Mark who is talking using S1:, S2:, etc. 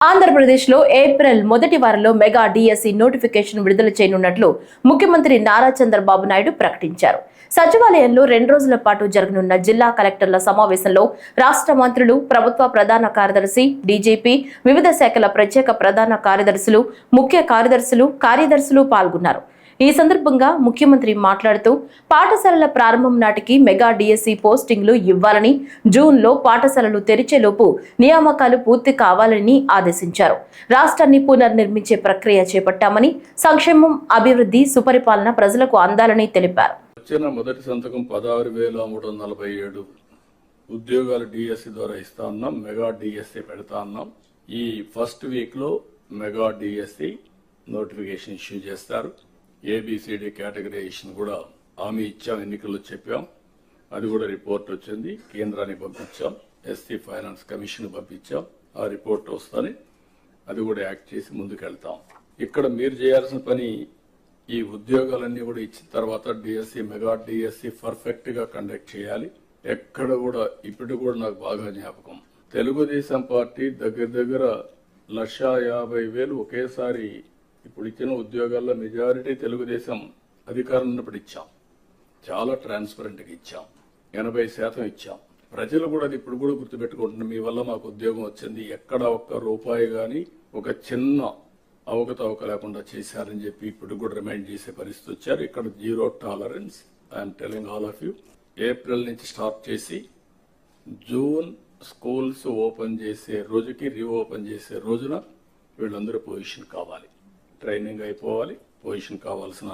S1: ఆంధ్రప్రదేశ్లో ఏప్రిల్ మొదటి వారంలో మెగా డిఎస్సి నోటిఫికేషన్ విడుదల చేయనున్నట్లు ముఖ్యమంత్రి నారా చంద్రబాబు నాయుడు ప్రకటించారు. సచివాలయంలో 2 రోజుల పాటు జరగనున్న జిల్లా కలెక్టర్ల సమావేశంలో రాష్ట్ర మంత్రులు, ప్రభుత్వ ప్రధాన కార్యదర్శి, డీజీపీ, వివిధ శాఖల ప్రత్యేక ప్రధాన కార్యదర్శులు, ముఖ్య కార్యదర్శులు పాల్గొన్నారు. ఈ సందర్భంగా ముఖ్యమంత్రి మాట్లాడుతూ పాఠశాలల ప్రారంభం నాటికి మెగా డిఎస్సి పోస్టింగ్లు ఇవ్వాలని, జూన్లో పాఠశాలలు తెరిచేలోపు నియామకాలు పూర్తి కావాలని ఆదేశించారు. రాష్ట్రాన్ని పునర్నిర్మించే ప్రక్రియ చేపట్టామని, సంక్షేమం, అభివృద్ధి, సుపరిపాలన ప్రజలకు అందాలని తెలిపారు.
S2: వచ్చిన మొదటి సంతకం 16,347 ఉద్యోగాలు డిఎస్సి ద్వారా ఇస్తా ఉన్నాం. మెగా డిఎస్సి పెడతా ఉన్నాం. ఈ ఫస్ట్ వీక్ లో మెగా డిఎస్సి నోటిఫికేషన్ ఇష్యూ చేస్తారు. ఏబిసిడి కేటగరైజేషన్ కూడా హామీ ఇచ్చాం, ఎన్నికల్లో చెప్పాం. అది కూడా రిపోర్ట్ వచ్చింది, కేంద్రానికి పంపించాం, ఎస్సీ ఫైనాన్స్ కమిషన్ పంపించాం. ఆ రిపోర్ట్ వస్తానే అది కూడా యాక్ట్ చేసి ముందుకెళ్తాం. ఇక్కడ మీరు చేయాల్సిన పని ఈ ఉద్యోగాలన్నీ కూడా ఇచ్చిన తర్వాత డిఎస్సి, మెగా డిఎస్సి పర్ఫెక్ట్ గా కండక్ట్ చేయాలి. ఎక్కడ కూడా ఇప్పుడు కూడా నాకు బాగా జ్ఞాపకం, తెలుగుదేశం పార్టీ దగ్గర 1,50,000 ఒకేసారి ఇప్పుడు ఇచ్చిన ఉద్యోగాల్లో మెజారిటీ తెలుగుదేశం అధికారం ఉన్నప్పుడు ఇచ్చాం. చాలా ట్రాన్స్పరెంట్ గా ఇచ్చాం, 80% ఇచ్చాం. ప్రజలు కూడా అది ఇప్పుడు కూడా గుర్తుపెట్టుకుంటున్నారు. మీ వల్ల మాకు ఉద్యోగం వచ్చింది, ఎక్కడ ఒక్క రూపాయి గాని ఒక చిన్న అవకతవక లేకుండా చేశారని చెప్పి ఇప్పుడు కూడా రిమైండ్ చేసే పరిస్థితి వచ్చారు. ఇక్కడ zero tolerance. I'm telling all of you. April నుంచి స్టార్ట్ చేసి జూన్ స్కూల్స్ ఓపెన్ చేసే రోజుకి, రీఓపెన్ చేసే రోజున వీళ్ళందరూ పొజిషన్ కావాలి, ట్రైనింగ్ అయిపోవాలి. పొజిషన్ కావాల్సిన